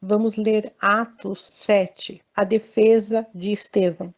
Vamos ler Atos 7, a defesa de Estevão.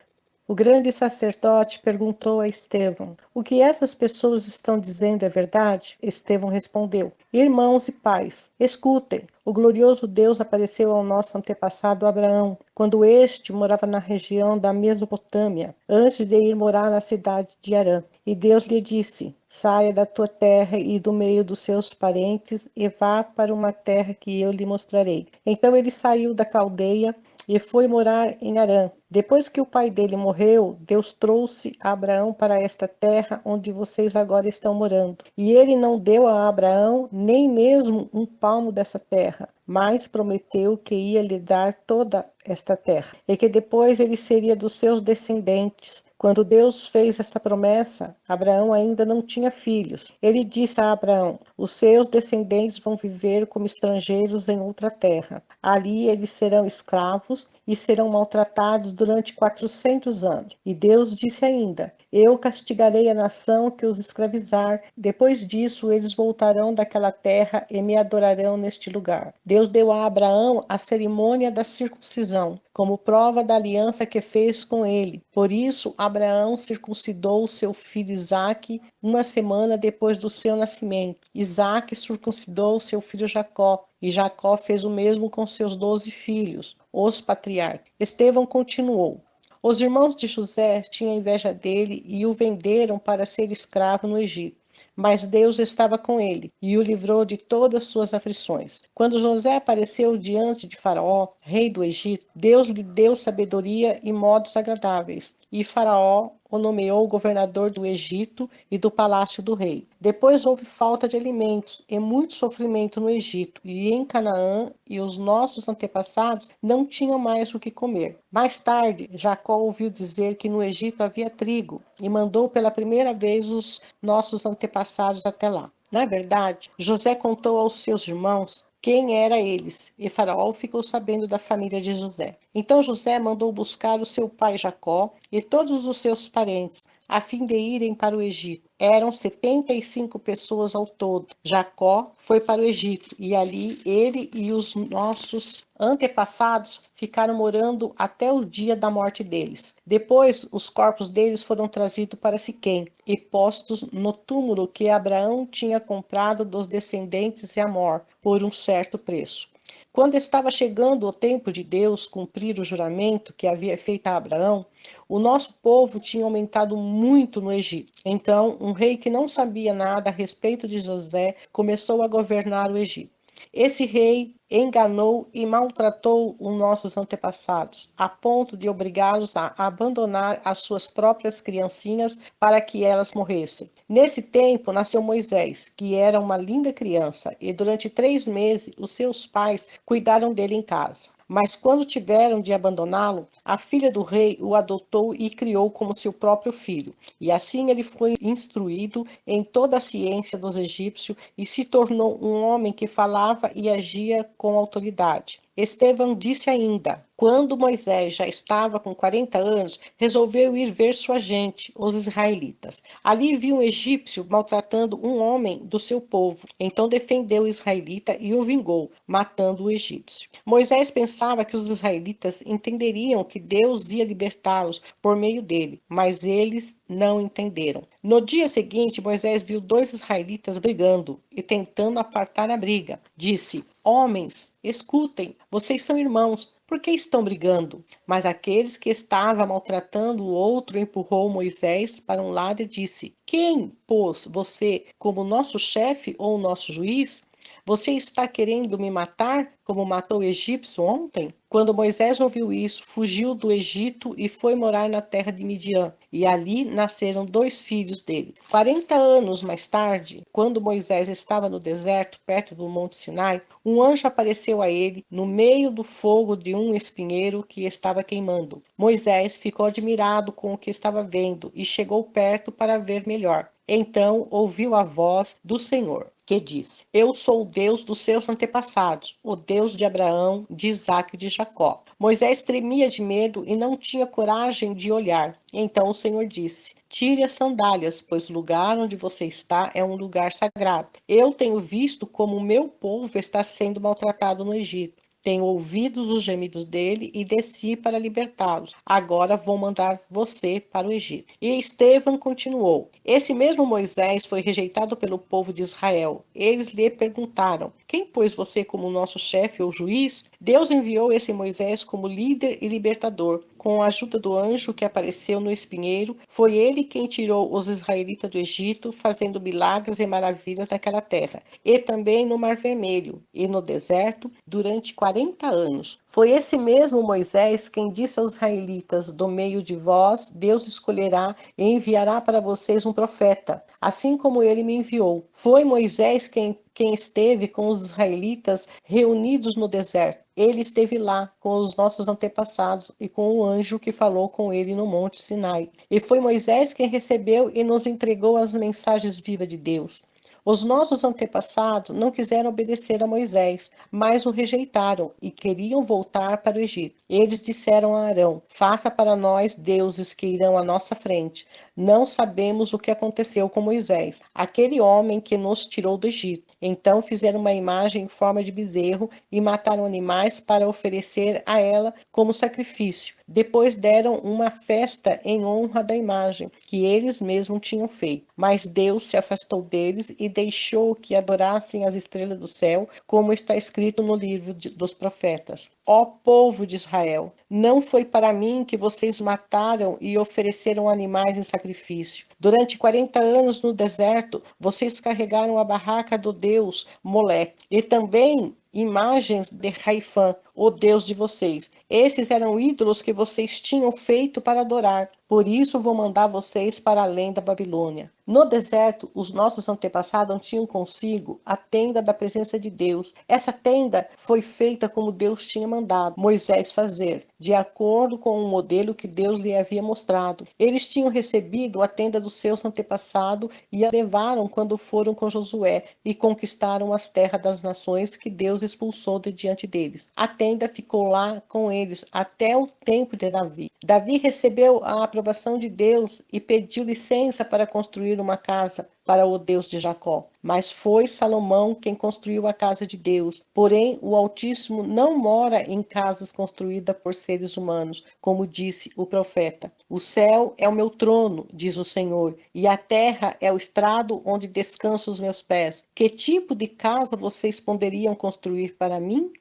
O grande sacerdote perguntou a Estevão: O que essas pessoas estão dizendo é verdade? Estevão respondeu: Irmãos e pais, escutem. O glorioso Deus apareceu ao nosso antepassado Abraão, quando este morava na região da Mesopotâmia, antes de ir morar na cidade de Harã. E Deus lhe disse: Saia da tua terra e do meio dos seus parentes e vá para uma terra que eu lhe mostrarei. Então ele saiu da Caldeia e foi morar em Harã. Depois que o pai dele morreu, Deus trouxe Abraão para esta terra onde vocês agora estão morando. E ele não deu a Abraão nem mesmo um palmo dessa terra, mas prometeu que ia lhe dar toda esta terra, e que depois ele seria dos seus descendentes. Quando Deus fez essa promessa, Abraão ainda não tinha filhos. Ele disse a Abraão: Os seus descendentes vão viver como estrangeiros em outra terra. Ali eles serão escravos e serão maltratados durante 400 anos. E Deus disse ainda: Eu castigarei a nação que os escravizar. Depois disso, eles voltarão daquela terra e me adorarão neste lugar. Deus deu a Abraão a cerimônia da circuncisão, como prova da aliança que fez com ele. Por isso, Abraão circuncidou seu filho Isaque uma semana depois do seu nascimento. Isaque circuncidou seu filho Jacó, e Jacó fez o mesmo com seus 12 filhos, os patriarcas. Estevão continuou: Os irmãos de José tinham inveja dele e o venderam para ser escravo no Egito. Mas Deus estava com ele e o livrou de todas suas aflições. Quando José apareceu diante de Faraó, rei do Egito, Deus lhe deu sabedoria e modos agradáveis. E Faraó o nomeou governador do Egito e do palácio do rei. Depois houve falta de alimentos e muito sofrimento no Egito e em Canaã, e os nossos antepassados não tinham mais o que comer. Mais tarde, Jacó ouviu dizer que no Egito havia trigo e mandou pela primeira vez os nossos antepassados até lá. Na verdade, José contou aos seus irmãos quem era eles, e Faraó ficou sabendo da família de José. Então José mandou buscar o seu pai Jacó e todos os seus parentes, a fim de irem para o Egito. Eram 75 pessoas ao todo. Jacó foi para o Egito, e ali ele e os nossos antepassados ficaram morando até o dia da morte deles. Depois, os corpos deles foram trazidos para Siquém e postos no túmulo que Abraão tinha comprado dos descendentes de Amor por um certo preço. Quando estava chegando o tempo de Deus cumprir o juramento que havia feito a Abraão, o nosso povo tinha aumentado muito no Egito. Então, um rei que não sabia nada a respeito de José começou a governar o Egito. Esse rei enganou e maltratou os nossos antepassados, a ponto de obrigá-los a abandonar as suas próprias criancinhas para que elas morressem. Nesse tempo nasceu Moisés, que era uma linda criança, e durante 3 meses os seus pais cuidaram dele em casa. Mas quando tiveram de abandoná-lo, a filha do rei o adotou e criou como seu próprio filho. E assim ele foi instruído em toda a ciência dos egípcios e se tornou um homem que falava e agia com autoridade. Estevão disse ainda: Quando Moisés já estava com 40 anos, resolveu ir ver sua gente, os israelitas. Ali viu um egípcio maltratando um homem do seu povo. Então defendeu o israelita e o vingou, matando o egípcio. Moisés pensava que os israelitas entenderiam que Deus ia libertá-los por meio dele, mas eles não entenderam. No dia seguinte, Moisés viu 2 israelitas brigando e tentando apartar a briga. Disse: Homens, escutem, vocês são irmãos, por que estão brigando? Mas aqueles que estavam maltratando o outro empurrou Moisés para um lado e disse: Quem pôs você como nosso chefe ou nosso juiz? Você está querendo me matar, como matou o egípcio ontem? Quando Moisés ouviu isso, fugiu do Egito e foi morar na terra de Midian. E ali nasceram 2 filhos dele. 40 anos mais tarde, quando Moisés estava no deserto, perto do Monte Sinai, um anjo apareceu a ele no meio do fogo de um espinheiro que estava queimando. Moisés ficou admirado com o que estava vendo e chegou perto para ver melhor. Então ouviu a voz do Senhor, que disse: Eu sou o Deus dos seus antepassados, o Deus de Abraão, de Isaque e de Jacó. Moisés tremia de medo e não tinha coragem de olhar. Então o Senhor disse: Tire as sandálias, pois o lugar onde você está é um lugar sagrado. Eu tenho visto como o meu povo está sendo maltratado no Egito. Tenho ouvido os gemidos dele e desci para libertá-los. Agora vou mandar você para o Egito. E Estevão continuou: Esse mesmo Moisés foi rejeitado pelo povo de Israel. Eles lhe perguntaram: Quem pôs você como nosso chefe ou juiz? Deus enviou esse Moisés como líder e libertador. Com a ajuda do anjo que apareceu no espinheiro, foi ele quem tirou os israelitas do Egito, fazendo milagres e maravilhas naquela terra, e também no Mar Vermelho e no deserto durante 40 anos. Foi esse mesmo Moisés quem disse aos israelitas: Do meio de vós, Deus escolherá e enviará para vocês um profeta, assim como ele me enviou. Foi Moisés quem esteve com os israelitas reunidos no deserto. Ele esteve lá com os nossos antepassados e com o anjo que falou com ele no Monte Sinai. E foi Moisés quem recebeu e nos entregou as mensagens vivas de Deus. Os nossos antepassados não quiseram obedecer a Moisés, mas o rejeitaram e queriam voltar para o Egito. Eles disseram a Arão: Faça para nós deuses que irão à nossa frente. Não sabemos o que aconteceu com Moisés, aquele homem que nos tirou do Egito. Então fizeram uma imagem em forma de bezerro e mataram animais para oferecer a ela como sacrifício. Depois deram uma festa em honra da imagem que eles mesmos tinham feito. Mas Deus se afastou deles e deixou que adorassem as estrelas do céu, como está escrito no livro dos profetas. Ó povo de Israel, não foi para mim que vocês mataram e ofereceram animais em sacrifício. Durante 40 anos no deserto, vocês carregaram a barraca do deus Moleque e também imagens de Raifã, o deus de vocês. Esses eram ídolos que vocês tinham feito para adorar. Por isso vou mandar vocês para além da Babilônia. No deserto, os nossos antepassados tinham consigo a tenda da presença de Deus. Essa tenda foi feita como Deus tinha mandado Moisés fazer, de acordo com o modelo que Deus lhe havia mostrado. Eles tinham recebido a tenda dos seus antepassados e a levaram quando foram com Josué e conquistaram as terras das nações que Deus expulsou de diante deles. A tenda ficou lá com eles até o tempo de Davi. Davi recebeu a aprovação de Deus e pediu licença para construir uma casa para o Deus de Jacó. Mas foi Salomão quem construiu a casa de Deus. Porém, o Altíssimo não mora em casas construídas por seres humanos, como disse o profeta. O céu é o meu trono, diz o Senhor, e a terra é o estrado onde descansam os meus pés. Que tipo de casa vocês poderiam construir para mim?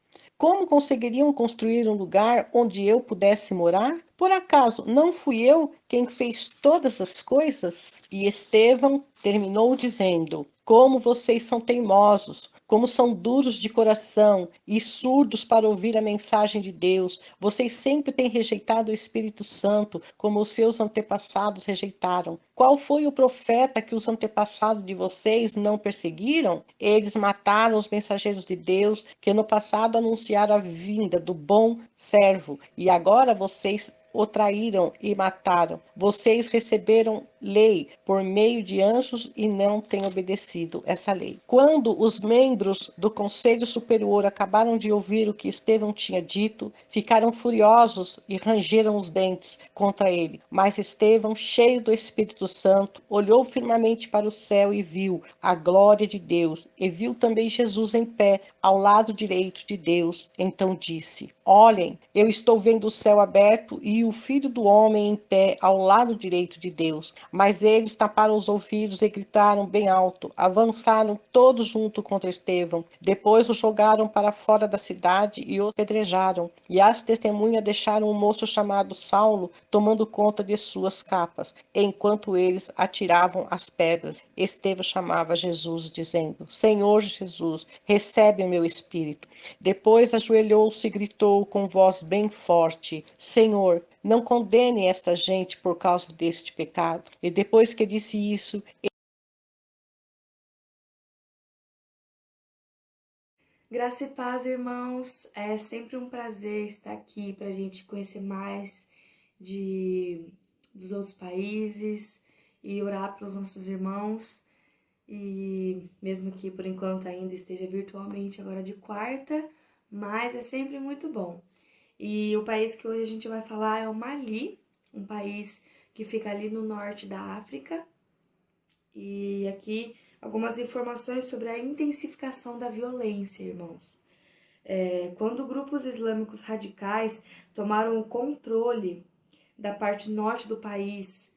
Como conseguiriam construir um lugar onde eu pudesse morar? Por acaso não fui eu quem fez todas as coisas? E Estevão terminou dizendo: Como vocês são teimosos, como são duros de coração e surdos para ouvir a mensagem de Deus. Vocês sempre têm rejeitado o Espírito Santo, como os seus antepassados rejeitaram. Qual foi o profeta que os antepassados de vocês não perseguiram? Eles mataram os mensageiros de Deus, que no passado anunciaram a vinda do bom servo, e agora vocês o traíram e mataram. Vocês receberam lei por meio de anjos e não têm obedecido essa lei. Quando os membros do Conselho Superior acabaram de ouvir o que Estevão tinha dito, ficaram furiosos e rangeram os dentes contra ele. Mas Estevão, cheio do Espírito Santo, olhou firmemente para o céu e viu a glória de Deus, e viu também Jesus em pé, ao lado direito de Deus. Então disse: Olhem, eu estou vendo o céu aberto e o Filho do Homem em pé ao lado direito de Deus. Mas eles taparam os ouvidos e gritaram bem alto. Avançaram todos junto contra Estevão. Depois o jogaram para fora da cidade e o apedrejaram. E as testemunhas deixaram um moço chamado Saulo tomando conta de suas capas, enquanto eles atiravam as pedras. Estevão chamava Jesus, dizendo: Senhor Jesus, recebe o meu espírito. Depois ajoelhou-se e gritou com voz bem forte: Senhor, não condene esta gente por causa deste pecado. E depois que disse isso, Graça e paz, irmãos. É sempre um prazer estar aqui para a gente conhecer mais dos outros países e orar pelos nossos irmãos. E mesmo que por enquanto ainda esteja virtualmente agora de quarta, mas é sempre muito bom. E o país que hoje a gente vai falar é o Mali, um país que fica ali no norte da África. E aqui algumas informações sobre a intensificação da violência, irmãos. Quando grupos islâmicos radicais tomaram o controle da parte norte do país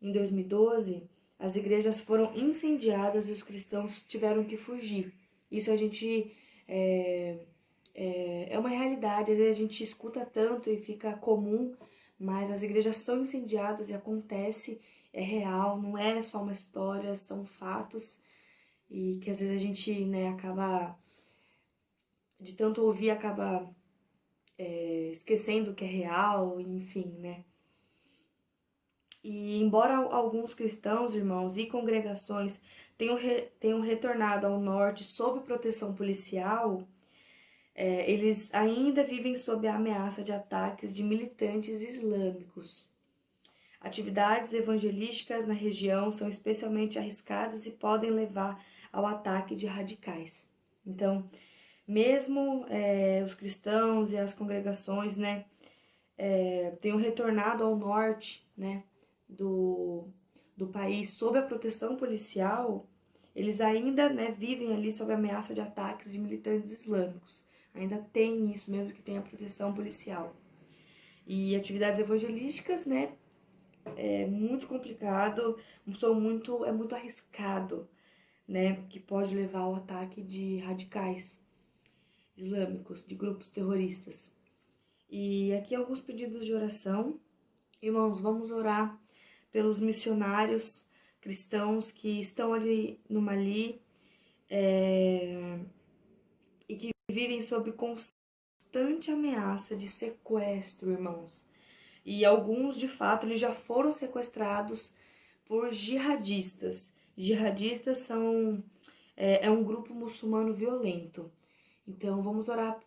em 2012, as igrejas foram incendiadas e os cristãos tiveram que fugir. Isso a gente é uma realidade, às vezes a gente escuta tanto e fica comum, mas as igrejas são incendiadas e acontece, é real, não é só uma história, são fatos e que às vezes a gente, né, acaba, de tanto ouvir, acaba esquecendo que é real, enfim, né. E embora alguns cristãos, irmãos, e congregações tenham retornado ao norte sob proteção policial, eles ainda vivem sob a ameaça de ataques de militantes islâmicos. Atividades evangelísticas na região são especialmente arriscadas e podem levar ao ataque de radicais. Então, mesmo os cristãos e as congregações, né, tenham retornado ao norte, né, do país sob a proteção policial, eles ainda, né, vivem ali sob a ameaça de ataques de militantes islâmicos. Ainda tem isso, mesmo que tenha proteção policial. E atividades evangelísticas, né, é muito complicado, é muito arriscado, né, que pode levar ao ataque de radicais islâmicos, de grupos terroristas. E aqui alguns pedidos de oração. Irmãos, vamos orar pelos missionários cristãos que estão ali no Mali e que vivem sob constante ameaça de sequestro, irmãos. E alguns, de fato, eles já foram sequestrados por jihadistas. Jihadistas é um grupo muçulmano violento. Então, vamos orar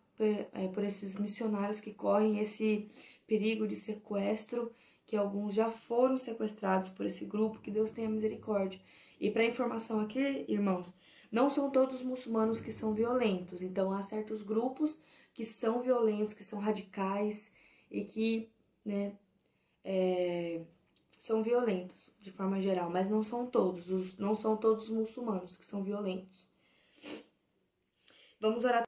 por esses missionários que correm esse perigo de sequestro, que alguns já foram sequestrados por esse grupo, que Deus tenha misericórdia. E para informação aqui, irmãos, não são todos os muçulmanos que são violentos. Então, há certos grupos que são violentos, que são radicais e que, né, são violentos de forma geral, mas não são todos, não são todos os muçulmanos que são violentos. Vamos orar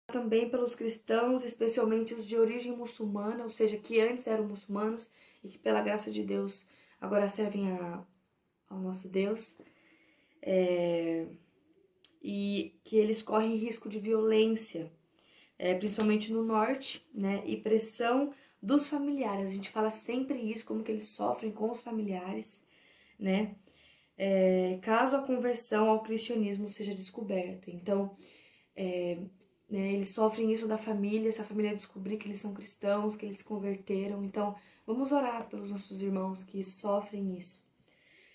também pelos cristãos, especialmente os de origem muçulmana, ou seja, que antes eram muçulmanos e que pela graça de Deus agora servem ao nosso Deus, e que eles correm risco de violência, principalmente no norte, né, e pressão dos familiares. A gente fala sempre isso, como que eles sofrem com os familiares, né, caso a conversão ao cristianismo seja descoberta. Então, né, eles sofrem isso da família, se a família descobrir que eles são cristãos, que eles se converteram. Então, vamos orar pelos nossos irmãos que sofrem isso.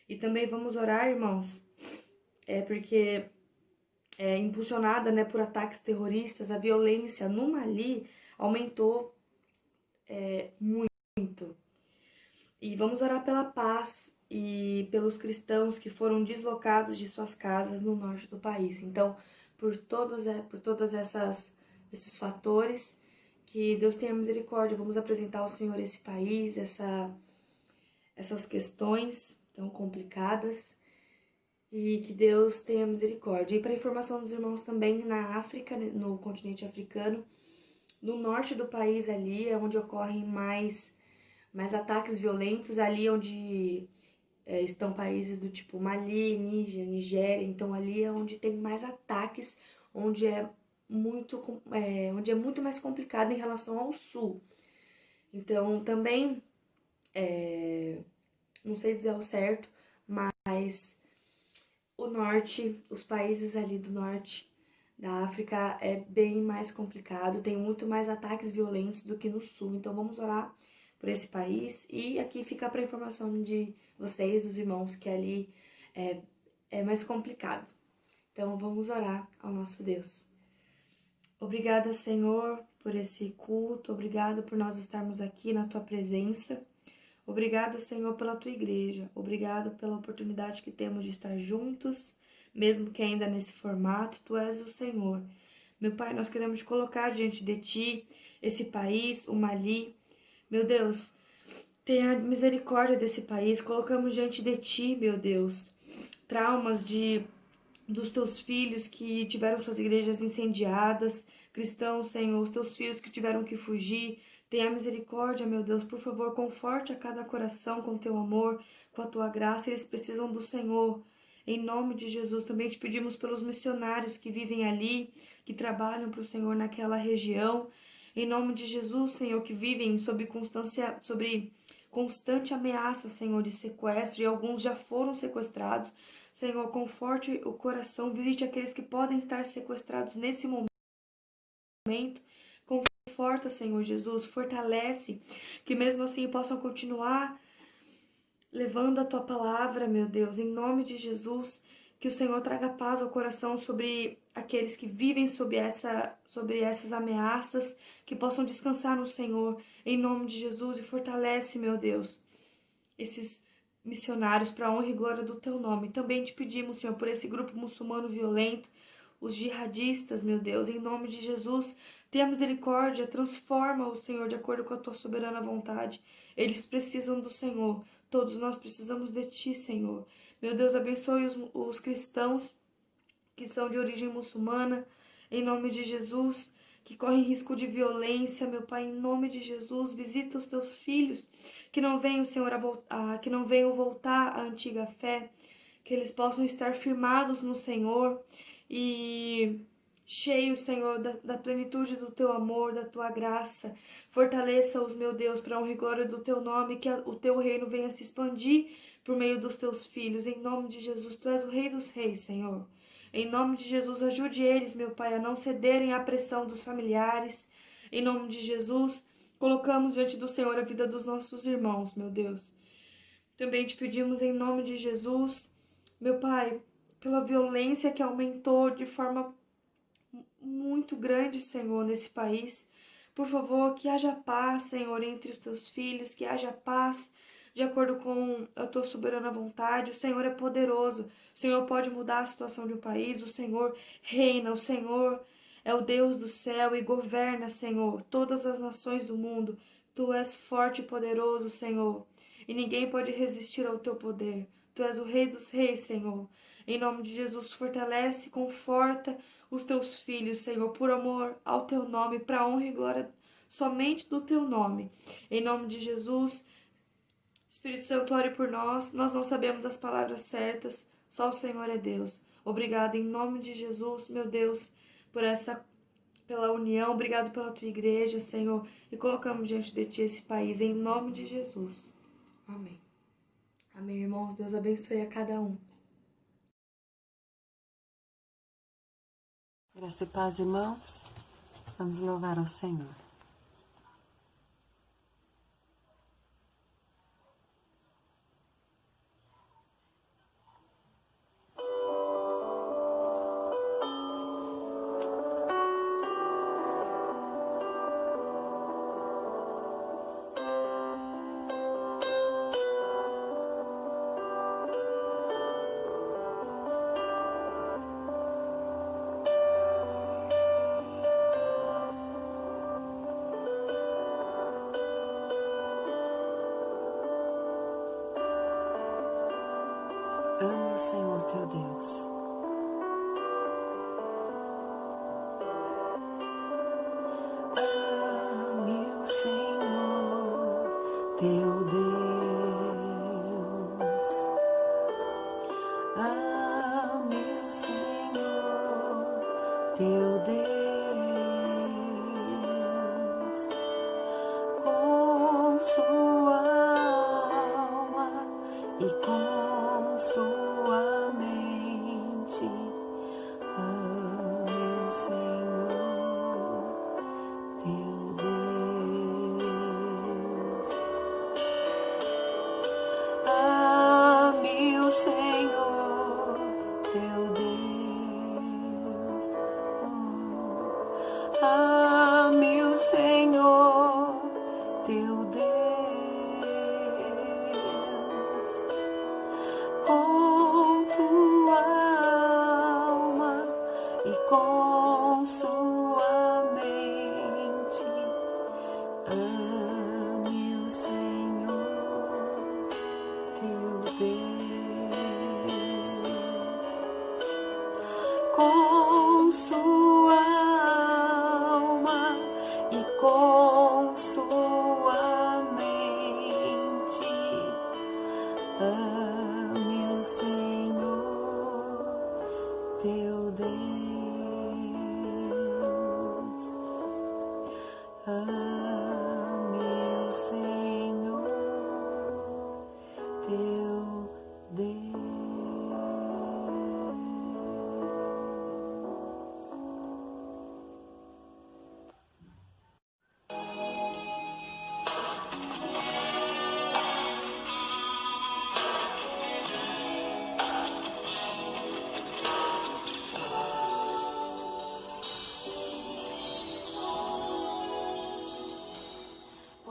E também vamos orar, irmãos, porque impulsionada, né, por ataques terroristas, a violência no Mali aumentou muito. E vamos orar pela paz e pelos cristãos que foram deslocados de suas casas no norte do país. Então, por todas esses fatores, que Deus tenha misericórdia. Vamos apresentar ao Senhor esse país, essas questões tão complicadas, e que Deus tenha misericórdia. E para informação dos irmãos também, na África, no continente africano, no norte do país ali é onde ocorrem mais ataques violentos, ali onde estão países do tipo Mali, Níger, Nigéria, então ali é onde tem mais ataques, onde é muito mais complicado em relação ao sul. Então também, não sei dizer ao certo, mas o norte, os países ali do norte da África é bem mais complicado, tem muito mais ataques violentos do que no sul. Então vamos orar por esse país. E aqui fica para informação de vocês, dos irmãos, que ali é mais complicado. Então vamos orar ao nosso Deus. Obrigada, Senhor, por esse culto. Obrigada por nós estarmos aqui na tua presença. Obrigada, Senhor, pela tua igreja. Obrigado pela oportunidade que temos de estar juntos, mesmo que ainda nesse formato. Tu és o Senhor. Meu Pai, nós queremos colocar diante de ti esse país, o Mali. Meu Deus, tenha misericórdia desse país. Colocamos diante de ti, meu Deus, traumas dos teus filhos que tiveram suas igrejas incendiadas, cristãos, Senhor, os teus filhos que tiveram que fugir. Tenha misericórdia, meu Deus, por favor, conforte a cada coração com teu amor, com a tua graça. Eles precisam do Senhor. Em nome de Jesus, também te pedimos pelos missionários que vivem ali, que trabalham para o Senhor naquela região. Em nome de Jesus, Senhor, que vivem sob constante ameaça, Senhor, de sequestro, e alguns já foram sequestrados. Senhor, conforte o coração, visite aqueles que podem estar sequestrados nesse momento. Conforta, Senhor Jesus, fortalece, que mesmo assim possam continuar levando a tua palavra, meu Deus, em nome de Jesus, que o Senhor traga paz ao coração sobre aqueles que vivem sobre essas ameaças, que possam descansar no Senhor, em nome de Jesus, e fortalece, meu Deus, esses missionários para a honra e glória do teu nome. Também te pedimos, Senhor, por esse grupo muçulmano violento, os jihadistas, meu Deus, em nome de Jesus, tenha misericórdia, transforma o Senhor de acordo com a tua soberana vontade. Eles precisam do Senhor, todos nós precisamos de ti, Senhor. Meu Deus, abençoe os cristãos que são de origem muçulmana, em nome de Jesus, que correm risco de violência, meu Pai, em nome de Jesus, visita os teus filhos, que não venham, Senhor, que não venham voltar à antiga fé, que eles possam estar firmados no Senhor e cheios, Senhor, da plenitude do teu amor, da tua graça. Fortaleça-os, meu Deus, para a honra e glória do teu nome, que o teu reino venha se expandir por meio dos teus filhos. Em nome de Jesus, tu és o Rei dos Reis, Senhor. Em nome de Jesus, ajude eles, meu Pai, a não cederem à pressão dos familiares. Em nome de Jesus, colocamos diante do Senhor a vida dos nossos irmãos, meu Deus. Também te pedimos em nome de Jesus, meu Pai, pela violência que aumentou de forma muito grande, Senhor, nesse país. Por favor, que haja paz, Senhor, entre os teus filhos, que haja paz de acordo com a tua soberana vontade. O Senhor é poderoso, o Senhor pode mudar a situação de um país, o Senhor reina, o Senhor é o Deus do céu e governa, Senhor, todas as nações do mundo. Tu és forte e poderoso, Senhor, e ninguém pode resistir ao teu poder. Tu és o Rei dos Reis, Senhor. Em nome de Jesus, fortalece, conforta os teus filhos, Senhor, por amor ao teu nome, para a honra e glória somente do teu nome. Em nome de Jesus, Espírito Santo, ore por nós. Nós não sabemos as palavras certas, só o Senhor é Deus. Obrigado em nome de Jesus, meu Deus, pela união. Obrigado pela tua igreja, Senhor, e colocamos diante de ti esse país em nome de Jesus. Amém. Amém, irmãos. Deus abençoe a cada um. Graça e paz, irmãos. Vamos louvar ao Senhor. Ame o Senhor teu Deus. Ame o Senhor teu Deus. Ame o Senhor teu Deus. Com sua alma e com sua mente. Ame o Senhor, teu Deus. Ame o Senhor, teu Deus.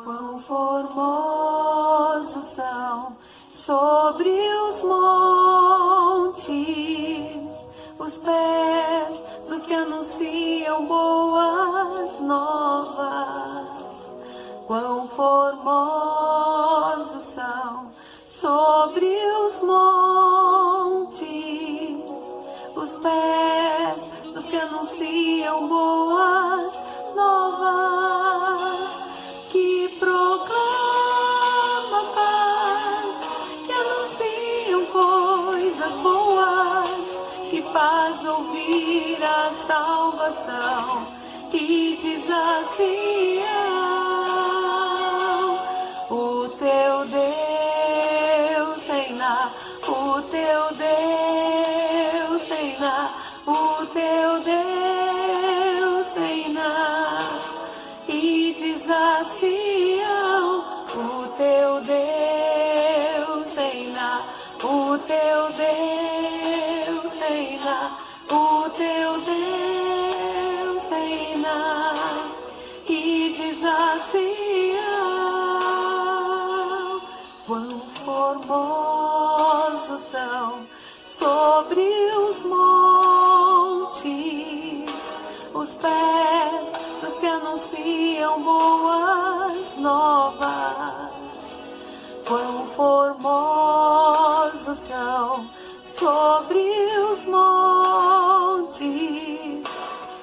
Quão formosos são sobre os montes os pés dos que anunciam boas novas. Quão formosos são sobre os montes os pés dos que anunciam boas novas. Que proclama paz, que anunciam coisas boas, que faz ouvir a salvação e diz assim: o teu Deus reina, o teu Deus reina, o teu Deus reina. E diz assim: o teu Deus reina, o teu Deus reina, o teu Deus reina. E diz assim: quão formosos são sobre os montes os pés dos que anunciam boas novas. Quão formosos são sobre os montes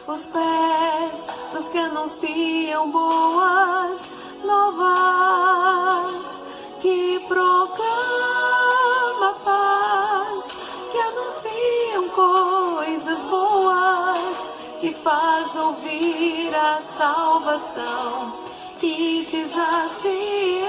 os pés dos que anunciam boas novas. Que proclama paz, que anunciam coisas boas, que faz ouvir a salvação e diz assim: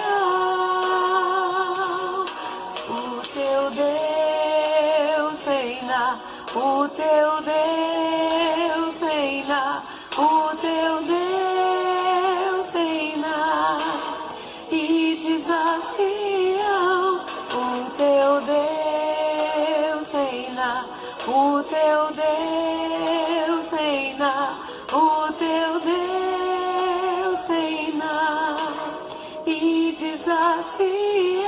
o teu Deus reina, o teu Deus reina, o teu Deus reina. E diz assim: o teu Deus reina, o teu Deus reina, o teu Deus reina. E diz assim: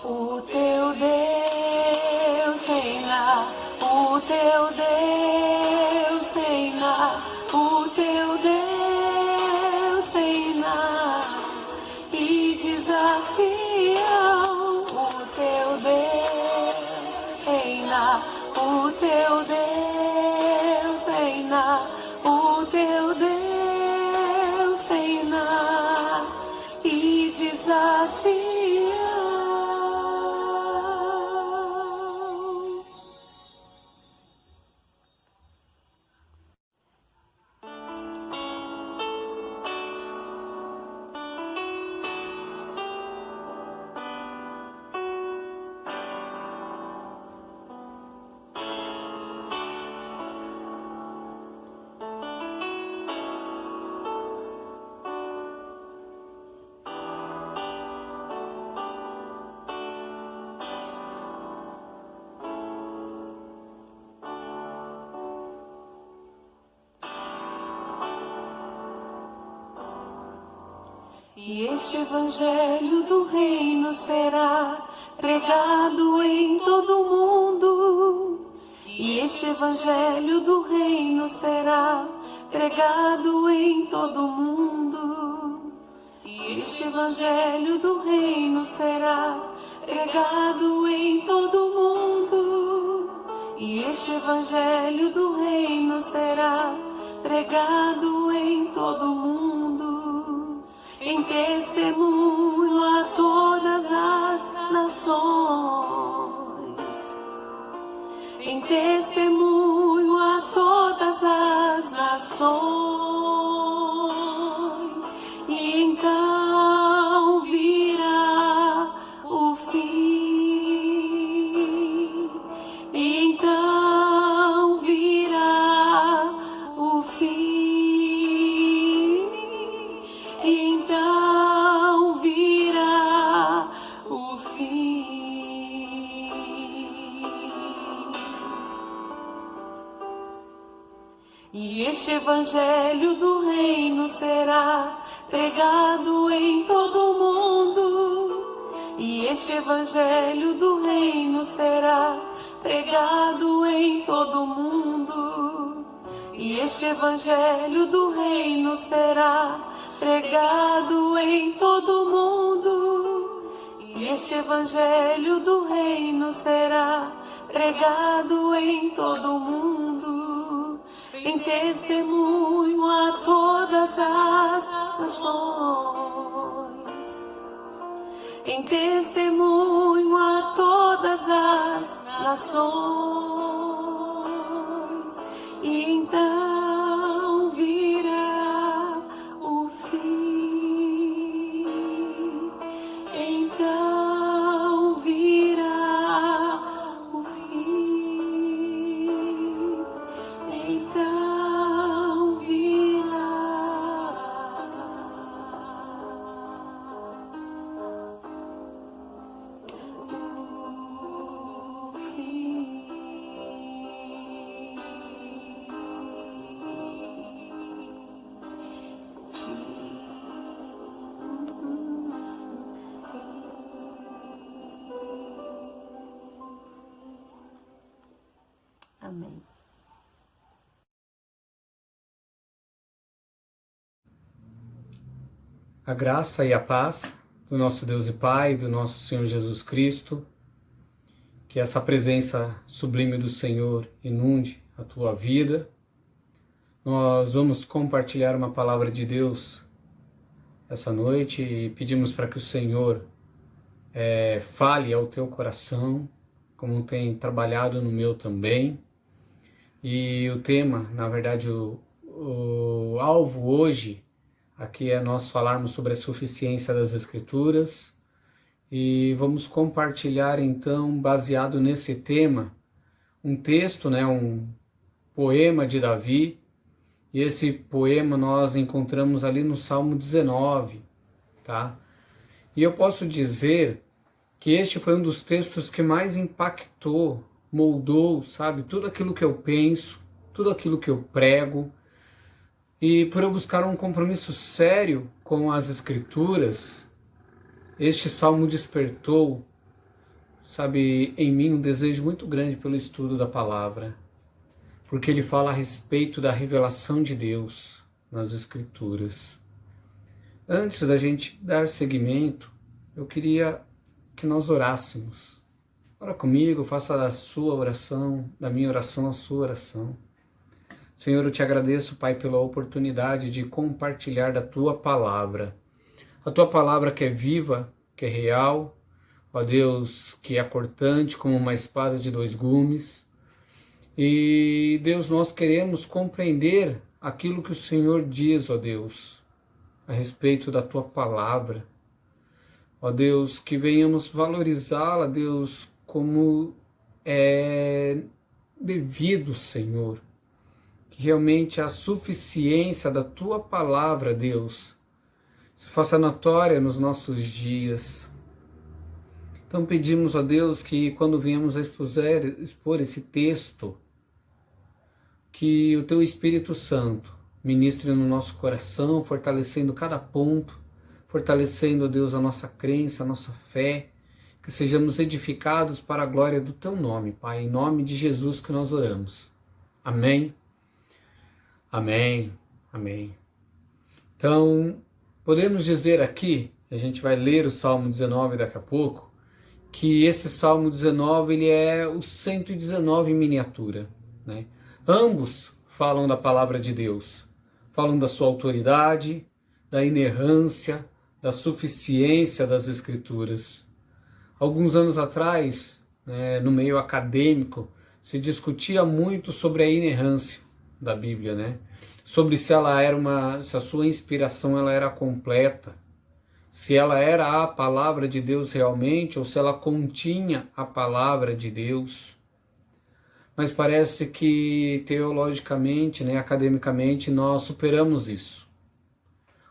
o teu Deus reina, o teu Deus reina, o teu Deus reina. E diz assim: o teu Deus reina, o teu Deus reina, o teu Deus reina. E diz assim: E este evangelho do reino será pregado em todo o mundo. E este evangelho do reino será pregado em todo o mundo. E este evangelho do reino será pregado em todo o mundo. E este evangelho do reino será pregado em todo o mundo, em testemunho a todas as nações, em testemunho a todas as nações, e então virá o fim, e então virá o fim, e então virá o fim. E este evangelho do reino será pregado em todo o mundo. E este evangelho do reino será pregado em todo o mundo. E este evangelho do reino será pregado em todo o mundo. E este evangelho do reino será pregado em todo o mundo, em testemunho a todas as nações, em testemunho a todas as nações, e então virá o fim, então virá o fim, então virá o fim. Amém. A graça e a paz do nosso Deus e Pai, do nosso Senhor Jesus Cristo, que essa presença sublime do Senhor inunde a tua vida. Nós vamos compartilhar uma palavra de Deus essa noite e pedimos para que o Senhor fale ao teu coração, como tem trabalhado no meu também. E o tema, na verdade, o alvo hoje aqui é nós falarmos sobre a suficiência das Escrituras, e vamos compartilhar então, baseado nesse tema, um texto, um poema de Davi, e esse poema nós encontramos ali no Salmo 19, tá? E eu posso dizer que este foi um dos textos que mais impactou, moldou, sabe, tudo aquilo que eu penso, tudo aquilo que eu prego. E por eu buscar um compromisso sério com as Escrituras, este salmo despertou, sabe, em mim um desejo muito grande pelo estudo da palavra, porque ele fala a respeito da revelação de Deus nas Escrituras. Antes da gente dar seguimento, eu queria que nós orássemos. Ora comigo, faça da sua oração, da minha oração a sua oração. Senhor, eu te agradeço, Pai, pela oportunidade de compartilhar da Tua Palavra. A Tua Palavra que é viva, que é real, ó Deus, que é cortante como uma espada de 2 gumes. E, Deus, nós queremos compreender aquilo que o Senhor diz, ó Deus, a respeito da Tua Palavra. Ó Deus, que venhamos valorizá-la, Deus, como é devido, Senhor. Que realmente a suficiência da Tua Palavra, Deus, se faça notória nos nossos dias. Então pedimos a Deus que quando venhamos a expor esse texto, que o Teu Espírito Santo ministre no nosso coração, fortalecendo cada ponto, fortalecendo, ó Deus, a nossa crença, a nossa fé, que sejamos edificados para a glória do Teu nome, Pai, em nome de Jesus que nós oramos. Amém, amém, amém. Então, podemos dizer aqui, a gente vai ler o Salmo 19 daqui a pouco, que esse Salmo 19 ele é o 119 em miniatura, né? Ambos falam da palavra de Deus, falam da sua autoridade, da inerrância, da suficiência das Escrituras. Alguns anos atrás, né, no meio acadêmico, se discutia muito sobre a inerrância da Bíblia, né? Sobre se ela era se a sua inspiração ela era completa, se ela era a palavra de Deus realmente ou se ela continha a palavra de Deus. Mas parece que teologicamente, né, academicamente, nós superamos isso.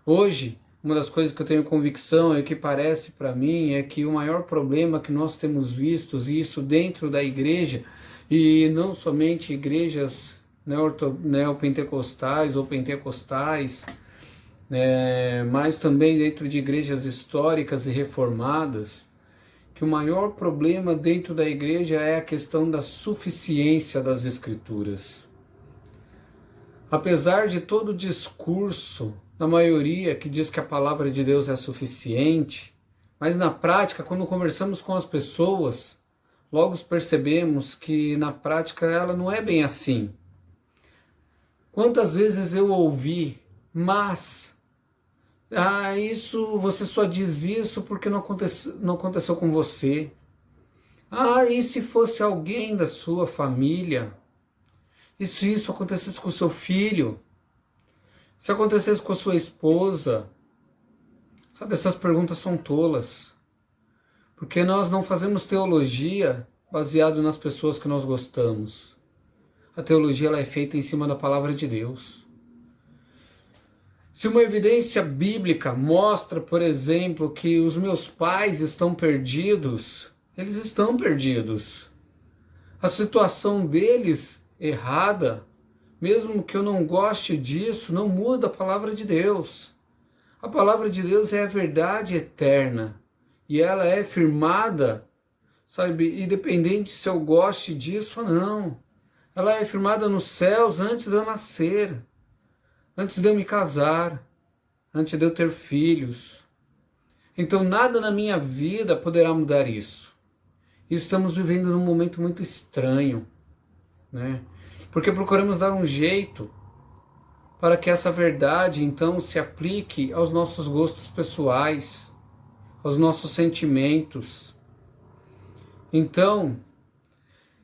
Hoje, uma das coisas que eu tenho convicção é que parece para mim é que o maior problema que nós temos visto, e isso dentro da igreja, e não somente igrejas neopentecostais ou pentecostais, mas também dentro de igrejas históricas e reformadas, que o maior problema dentro da igreja é a questão da suficiência das Escrituras. Apesar de todo o discurso, da maioria que diz que a palavra de Deus é suficiente, mas na prática, quando conversamos com as pessoas, logo percebemos que na prática ela não é bem assim. Quantas vezes eu ouvi, mas isso você só diz isso porque não aconteceu com você. E se fosse alguém da sua família? E se isso acontecesse com seu filho? Se acontecesse com a sua esposa? Sabe, essas perguntas são tolas. Porque nós não fazemos teologia baseado nas pessoas que nós gostamos. A teologia ela é feita em cima da palavra de Deus. Se uma evidência bíblica mostra, por exemplo, que os meus pais estão perdidos, eles estão perdidos. A situação deles errada, mesmo que eu não goste disso, não muda a palavra de Deus. A palavra de Deus é a verdade eterna e ela é firmada, sabe, independente se eu goste disso ou não. Ela é firmada nos céus antes de eu nascer, antes de eu me casar, antes de eu ter filhos. Então nada na minha vida poderá mudar isso. E estamos vivendo num momento muito estranho, né? Porque procuramos dar um jeito para que essa verdade então se aplique aos nossos gostos pessoais, aos nossos sentimentos. Então,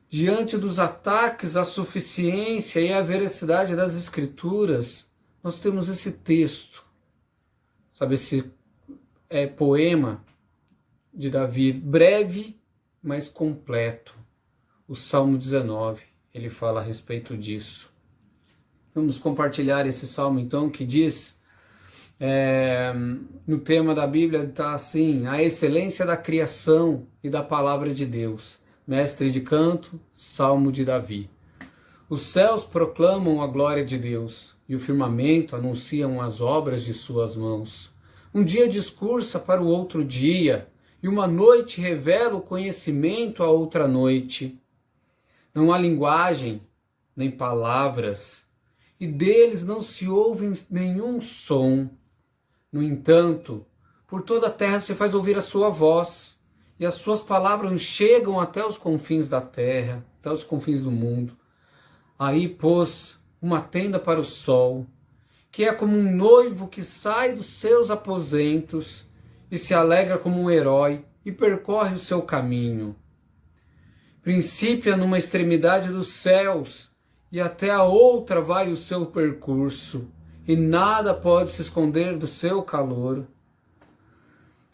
diante dos ataques à suficiência e à veracidade das Escrituras, nós temos esse texto, sabe, esse poema de Davi, breve, mas completo, o Salmo 19, ele fala a respeito disso. Vamos compartilhar esse salmo então, que diz, no tema da Bíblia está assim: a excelência da criação e da palavra de Deus, mestre de canto, Salmo de Davi. Os céus proclamam a glória de Deus, e o firmamento anunciam as obras de suas mãos. Um dia discursa para o outro dia, e uma noite revela o conhecimento a outra noite. Não há linguagem, nem palavras, e deles não se ouve nenhum som. No entanto, por toda a terra se faz ouvir a sua voz, e as suas palavras chegam até os confins da terra, até os confins do mundo. Aí pôs uma tenda para o sol, que é como um noivo que sai dos seus aposentos e se alegra como um herói e percorre o seu caminho. Princípio numa extremidade dos céus e até a outra vai o seu percurso, e nada pode se esconder do seu calor.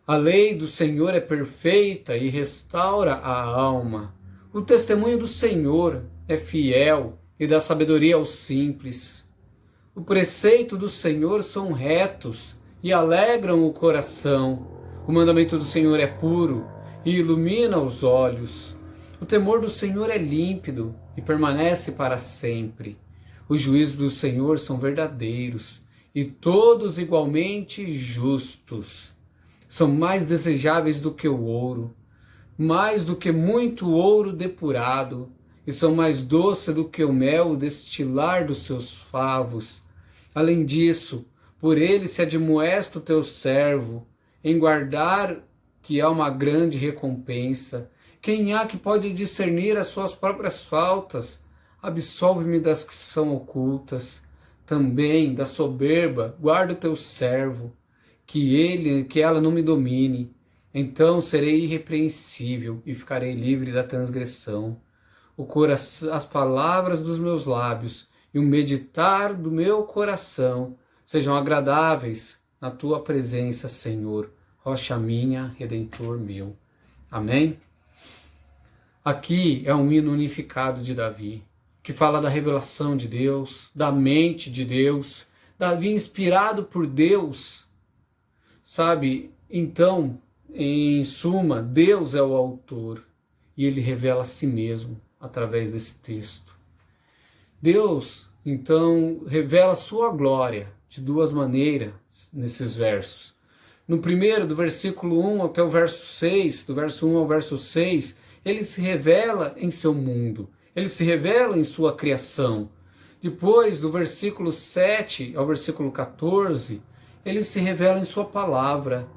A lei do Senhor é perfeita e restaura a alma. O testemunho do Senhor é fiel e dá sabedoria aos simples. O preceito do Senhor são retos e alegram o coração. O mandamento do Senhor é puro e ilumina os olhos. O temor do Senhor é límpido e permanece para sempre. Os juízos do Senhor são verdadeiros e todos igualmente justos. são mais desejáveis do que o ouro, mais do que muito ouro depurado, e são mais doce do que o mel, o destilar dos seus favos. Além disso, por ele se admoesta o teu servo, em guardar que há uma grande recompensa. Quem há que pode discernir as suas próprias faltas? Absolve-me das que são ocultas. Também da soberba guarda o teu servo, que ela não me domine. Então serei irrepreensível e ficarei livre da transgressão. As palavras dos meus lábios e o meditar do meu coração sejam agradáveis na tua presença, Senhor, rocha minha, redentor meu. Amém? Aqui é um hino unificado de Davi, que fala da revelação de Deus, da mente de Deus, Davi inspirado por Deus, sabe? Então, em suma, Deus é o autor e ele revela a si mesmo através desse texto. Deus, então, revela a sua glória de duas maneiras nesses versos. No primeiro, do versículo 1 até o verso 6, do verso 1 ao verso 6, ele se revela em seu mundo, ele se revela em sua criação. Depois, do versículo 7 ao versículo 14, ele se revela em sua palavra.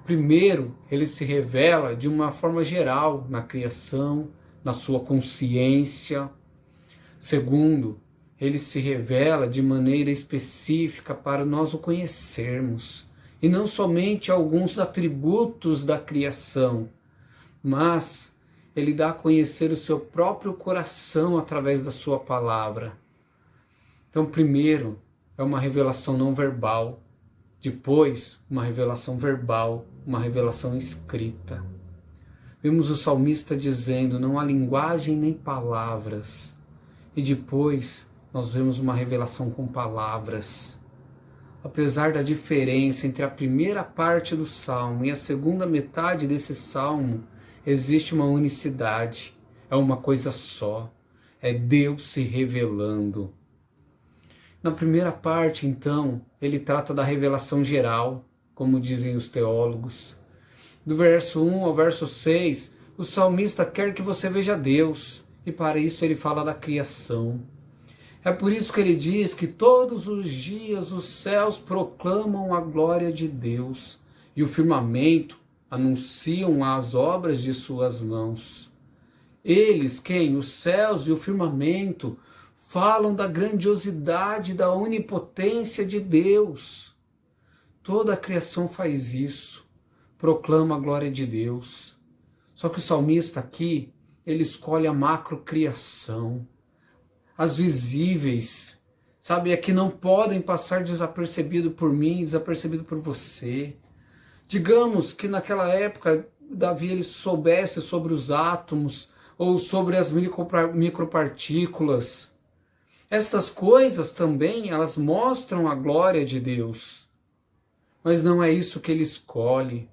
Primeiro, ele se revela de uma forma geral na criação, na sua consciência. Segundo, ele se revela de maneira específica para nós o conhecermos, e não somente alguns atributos da criação, mas ele dá a conhecer o seu próprio coração através da sua palavra. Então, primeiro, é uma revelação não verbal, depois, uma revelação verbal, uma revelação escrita. Vemos o salmista dizendo, não há linguagem nem palavras. E depois, nós vemos uma revelação com palavras. Apesar da diferença entre a primeira parte do salmo e a segunda metade desse salmo, existe uma unicidade, é uma coisa só, é Deus se revelando. Na primeira parte, então, ele trata da revelação geral, como dizem os teólogos. Do verso 1 ao verso 6, o salmista quer que você veja Deus, e para isso ele fala da criação. É por isso que ele diz que todos os dias os céus proclamam a glória de Deus, e o firmamento anunciam as obras de suas mãos. Eles, quem? Os céus e o firmamento, falam da grandiosidade, da onipotência de Deus. Toda a criação faz isso, proclama a glória de Deus. Só que o salmista aqui, ele escolhe a macrocriação, as visíveis, sabe, é que não podem passar desapercebido por mim, desapercebido por você. Digamos que naquela época Davi ele soubesse sobre os átomos ou sobre as micropartículas. Estas coisas também, elas mostram a glória de Deus. Mas não é isso que ele escolhe.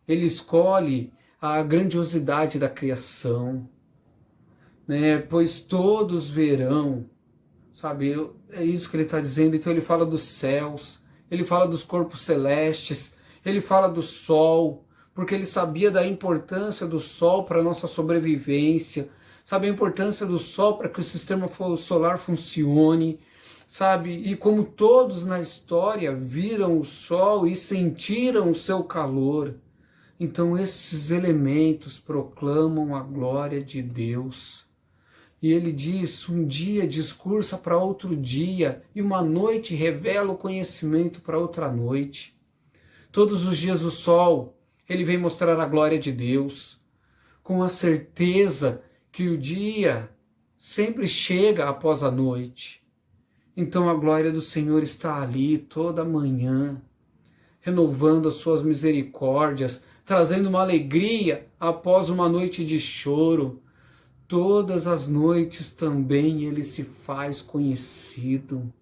Ele escolhe a grandiosidade da criação, né? Pois todos verão, sabe? É isso que ele está dizendo. Então ele fala dos céus, ele fala dos corpos celestes, ele fala do sol, porque ele sabia da importância do sol para a nossa sobrevivência, sabe? A importância do sol para que o sistema solar funcione, sabe? E como todos na história viram o sol e sentiram o seu calor, então esses elementos proclamam a glória de Deus. E ele diz, um dia discursa para outro dia, e uma noite revela o conhecimento para outra noite. Todos os dias o sol, ele vem mostrar a glória de Deus, com a certeza que o dia sempre chega após a noite. Então a glória do Senhor está ali toda manhã, renovando as suas misericórdias, trazendo uma alegria após uma noite de choro. Todas as noites também ele se faz conhecido.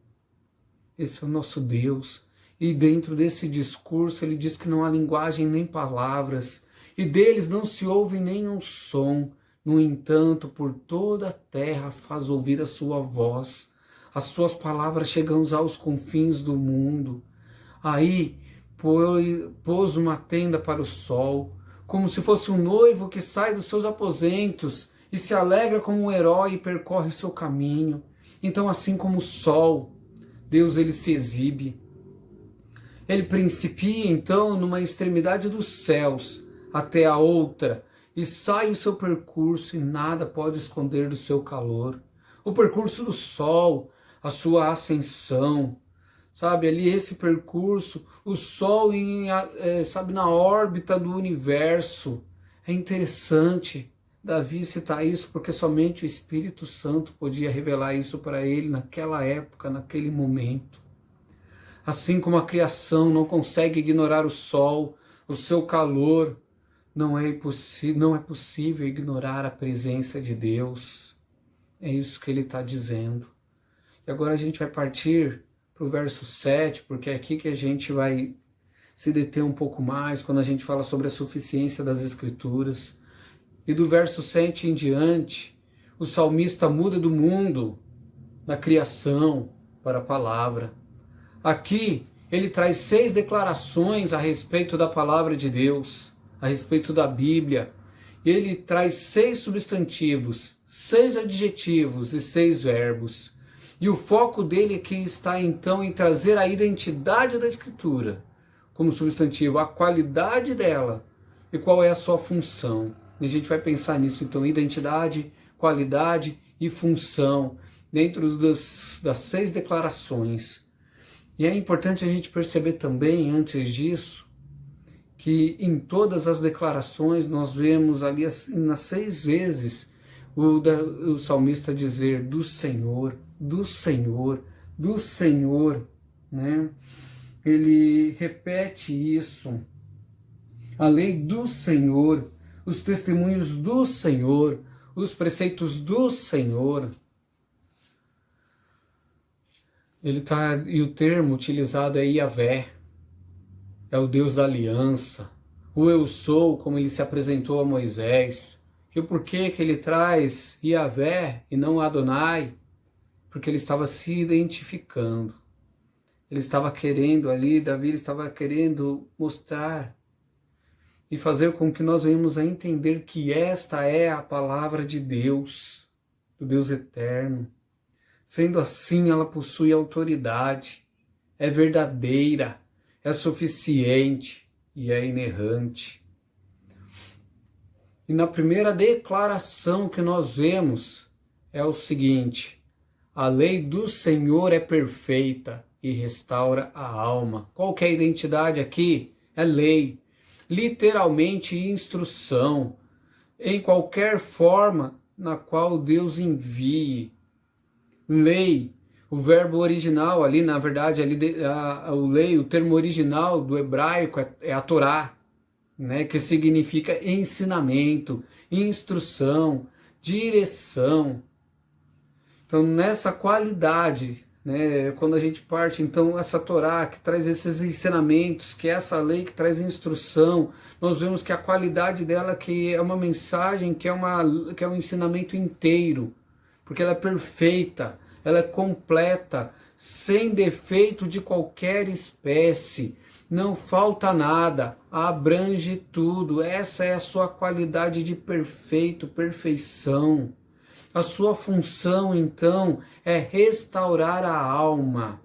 Esse é o nosso Deus. E dentro desse discurso ele diz que não há linguagem nem palavras, e deles não se ouve nenhum som. No entanto, por toda a terra faz ouvir a sua voz. As suas palavras chegam aos confins do mundo. Aí, pôs uma tenda para o sol, como se fosse um noivo que sai dos seus aposentos e se alegra como um herói e percorre o seu caminho. Então, assim como o sol, Deus ele se exibe. Ele principia então numa extremidade dos céus até a outra e sai o seu percurso e nada pode esconder do seu calor. O percurso do sol, a sua ascensão, sabe, ali esse percurso, o sol sabe, na órbita do universo. É interessante Davi citar isso porque somente o Espírito Santo podia revelar isso para ele naquela época, naquele momento. Assim como a criação não consegue ignorar o sol, o seu calor, não é possível ignorar a presença de Deus. É isso que ele está dizendo. E agora a gente vai partir para o verso 7, porque é aqui que a gente vai se deter um pouco mais, quando a gente fala sobre a suficiência das Escrituras. E do verso 7 em diante, o salmista muda do mundo, da criação, para a palavra. Aqui, ele traz 6 declarações a respeito da palavra de Deus, a respeito da Bíblia. Ele traz 6 substantivos, 6 adjetivos e 6 verbos. E o foco dele aqui está então em trazer a identidade da Escritura como substantivo, a qualidade dela e qual é a sua função. E a gente vai pensar nisso então, identidade, qualidade e função, dentro das 6 declarações. E é importante a gente perceber também, antes disso, que em todas as declarações nós vemos ali nas 6 vezes o salmista dizer do Senhor, do Senhor, do Senhor, né? Ele repete isso, a lei do Senhor, os testemunhos do Senhor, os preceitos do Senhor. E o termo utilizado é Yahvé, é o Deus da aliança, o eu sou, como ele se apresentou a Moisés. E o porquê que ele traz Yahvé e não Adonai? Porque ele estava se identificando. Ele estava querendo ali, Davi estava querendo mostrar e fazer com que nós venhamos a entender que esta é a palavra de Deus, do Deus eterno. Sendo assim, ela possui autoridade, é verdadeira, é suficiente e é inerrante. E na primeira declaração que nós vemos é o seguinte: a lei do Senhor é perfeita e restaura a alma. Qual que é a identidade aqui? É lei, literalmente instrução, em qualquer forma na qual Deus envie. Lei, o verbo original ali, na verdade, o termo original do hebraico é a Torá, né, que significa ensinamento, instrução, direção. Então, nessa qualidade, né, quando a gente parte, então, essa Torá que traz esses ensinamentos, que é essa lei que traz instrução, nós vemos que a qualidade dela que é uma mensagem, que é um ensinamento inteiro, porque ela é perfeita, ela é completa, sem defeito de qualquer espécie, não falta nada, abrange tudo. Essa é a sua qualidade de perfeito, perfeição. A sua função, então, é restaurar a alma.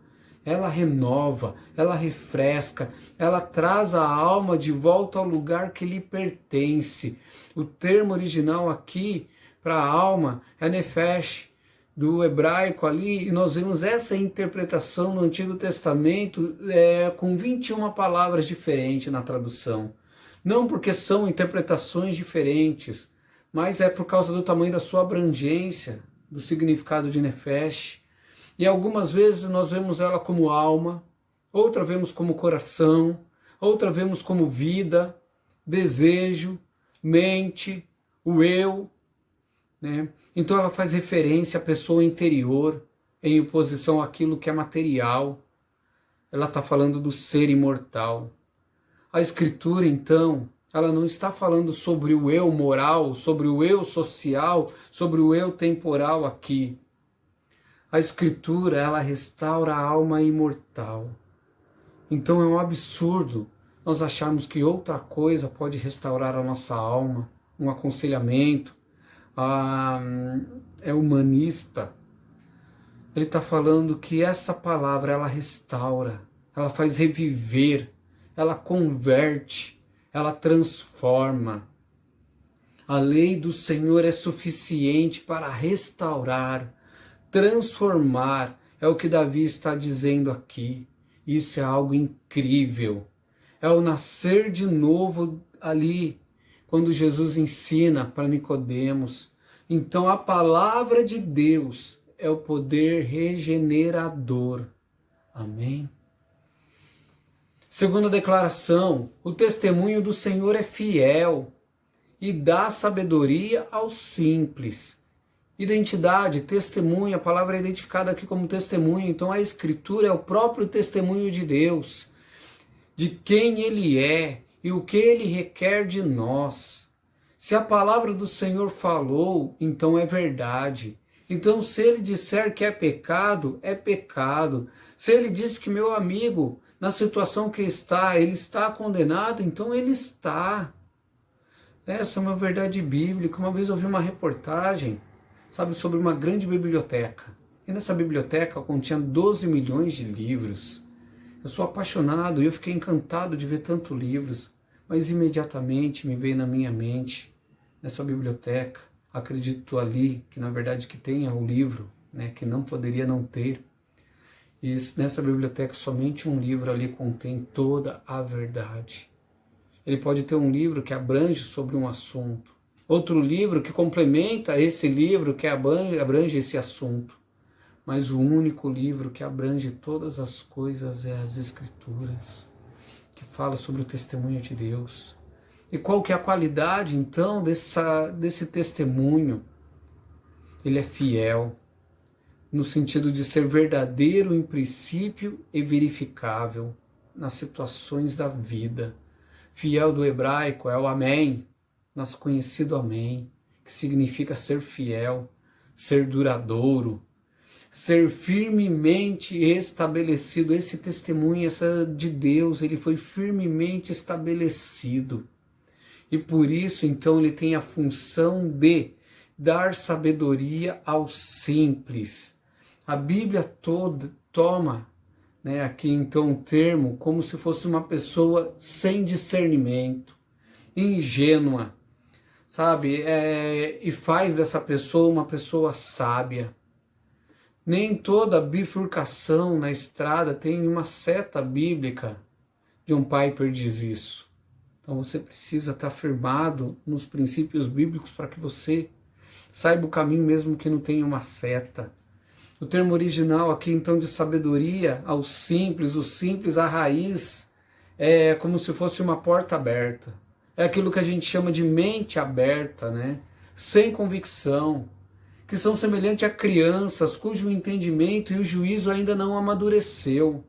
Ela renova, ela refresca, ela traz a alma de volta ao lugar que lhe pertence. O termo original aqui para a alma é nefesh, do hebraico ali, e nós vemos essa interpretação no Antigo Testamento com 21 palavras diferentes na tradução. Não porque são interpretações diferentes, mas é por causa do tamanho da sua abrangência, do significado de nefesh. E algumas vezes nós vemos ela como alma, outra vemos como coração, outra vemos como vida, desejo, mente, o eu, né? Então ela faz referência à pessoa interior em oposição àquilo que é material. Ela está falando do ser imortal. A Escritura, então, ela não está falando sobre o eu moral, sobre o eu social, sobre o eu temporal aqui. A Escritura, ela restaura a alma imortal. Então é um absurdo nós acharmos que outra coisa pode restaurar a nossa alma, um aconselhamento, é humanista. Ele está falando que essa palavra, ela restaura, ela faz reviver, ela converte, ela transforma. A lei do Senhor é suficiente para restaurar, transformar, é o que Davi está dizendo aqui. Isso é algo incrível. É o nascer de novo ali, quando Jesus ensina para Nicodemos. Então a palavra de Deus é o poder regenerador. Amém? Segunda declaração, o testemunho do Senhor é fiel e dá sabedoria aos simples. Identidade, testemunho, a palavra é identificada aqui como testemunho, então a Escritura é o próprio testemunho de Deus, de quem Ele é e o que Ele requer de nós. Se a palavra do Senhor falou, então é verdade. Então se Ele disser que é pecado, é pecado. Se Ele diz que meu amigo, na situação que está, ele está condenado, então ele está. Essa é uma verdade bíblica. Uma vez eu vi uma reportagem, sobre uma grande biblioteca. E nessa biblioteca continha 12 milhões de livros. Eu sou apaixonado e eu fiquei encantado de ver tantos livros, mas imediatamente me veio na minha mente, nessa biblioteca, acredito ali que na verdade que tenha o livro, que não poderia não ter. E nessa biblioteca somente um livro ali contém toda a verdade. Ele pode ter um livro que abrange sobre um assunto, outro livro que complementa esse livro que abrange esse assunto. Mas o único livro que abrange todas as coisas é as Escrituras, que fala sobre o testemunho de Deus. E qual que é a qualidade, então, desse testemunho? Ele é fiel, no sentido de ser verdadeiro em princípio e verificável nas situações da vida. Fiel do hebraico é o amém, nosso conhecido amém, que significa ser fiel, ser duradouro, ser firmemente estabelecido. Esse testemunho de Deus, ele foi firmemente estabelecido. E por isso, então, ele tem a função de dar sabedoria aos simples. A Bíblia toda toma, aqui então o termo, como se fosse uma pessoa sem discernimento, ingênua, e faz dessa pessoa uma pessoa sábia. Nem toda bifurcação na estrada tem uma seta bíblica. John Piper diz isso. Então você precisa estar firmado nos princípios bíblicos para que você saiba o caminho mesmo que não tenha uma seta. O termo original aqui então de sabedoria aos simples, o simples, a raiz, é como se fosse uma porta aberta. É aquilo que a gente chama de mente aberta, sem convicção, que são semelhantes a crianças cujo entendimento e o juízo ainda não amadureceu.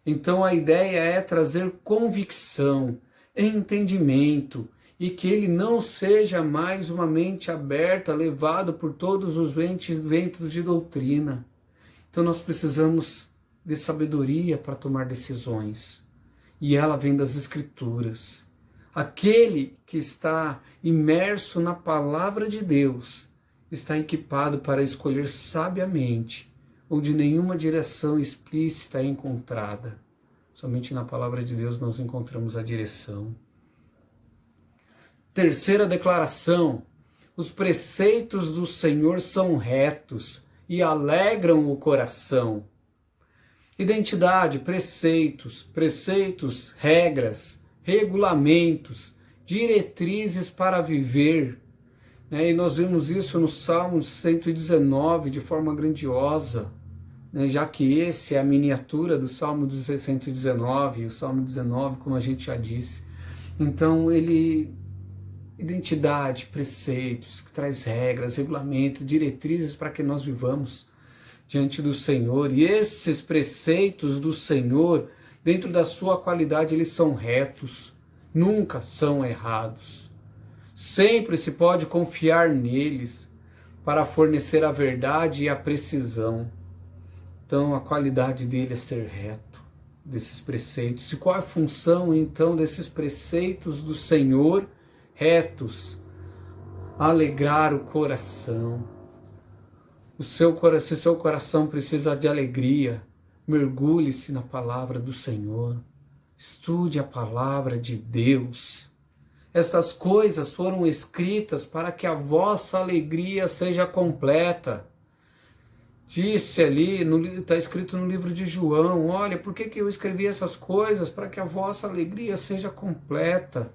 Então a ideia é trazer convicção, entendimento, e que ele não seja mais uma mente aberta, levado por todos os ventos de doutrina. Então nós precisamos de sabedoria para tomar decisões, e ela vem das Escrituras. Aquele que está imerso na palavra de Deus está equipado para escolher sabiamente, onde nenhuma direção explícita é encontrada. Somente na palavra de Deus nós encontramos a direção. Terceira declaração: os preceitos do Senhor são retos e alegram o coração. Identidade, preceitos, regras, regulamentos, diretrizes para viver. E nós vemos isso no Salmo 119 de forma grandiosa, já que esse é a miniatura do Salmo 119, o Salmo 19, como a gente já disse. Então identidade, preceitos, que traz regras, regulamento, diretrizes para que nós vivamos diante do Senhor. E esses preceitos do Senhor, dentro da sua qualidade, eles são retos, nunca são errados. Sempre se pode confiar neles para fornecer a verdade e a precisão. Então a qualidade dele é ser reto, desses preceitos. E qual é a função, então, desses preceitos do Senhor retos? Alegrar o coração. Se seu coração precisa de alegria, mergulhe-se na palavra do Senhor. Estude a palavra de Deus. Estas coisas foram escritas para que a vossa alegria seja completa. Disse ali, está escrito no livro de João, olha, por que eu escrevi essas coisas? Para que a vossa alegria seja completa.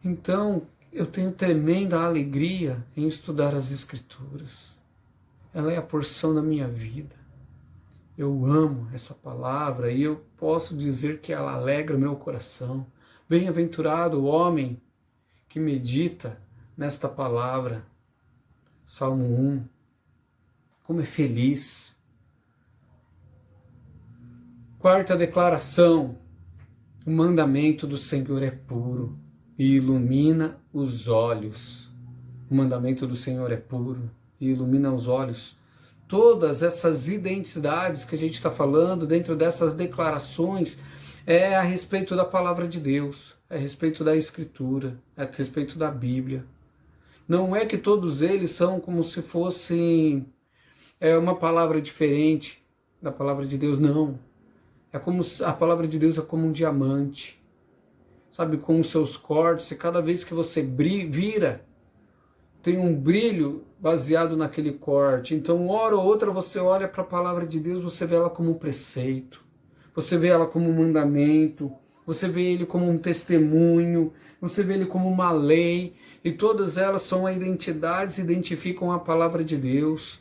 Então, eu tenho tremenda alegria em estudar as Escrituras. Ela é a porção da minha vida. Eu amo essa palavra e eu posso dizer que ela alegra o meu coração. Bem-aventurado o homem que medita nesta palavra. Salmo 1. Como é feliz. Quarta declaração. O mandamento do Senhor é puro e ilumina os olhos. O mandamento do Senhor é puro e ilumina os olhos. Todas essas identidades que a gente está falando dentro dessas declarações é a respeito da palavra de Deus, é a respeito da Escritura, é a respeito da Bíblia. Não é que todos eles são como se fossem uma palavra diferente da palavra de Deus, não. É como a palavra de Deus é como um diamante, sabe, com os seus cortes, e cada vez que você vira, tem um brilho baseado naquele corte. Então, hora ou outra, você olha para a palavra de Deus, você vê ela como um preceito, você vê ela como um mandamento, você vê ele como um testemunho, você vê ele como uma lei, e todas elas são identidades, identificam a palavra de Deus,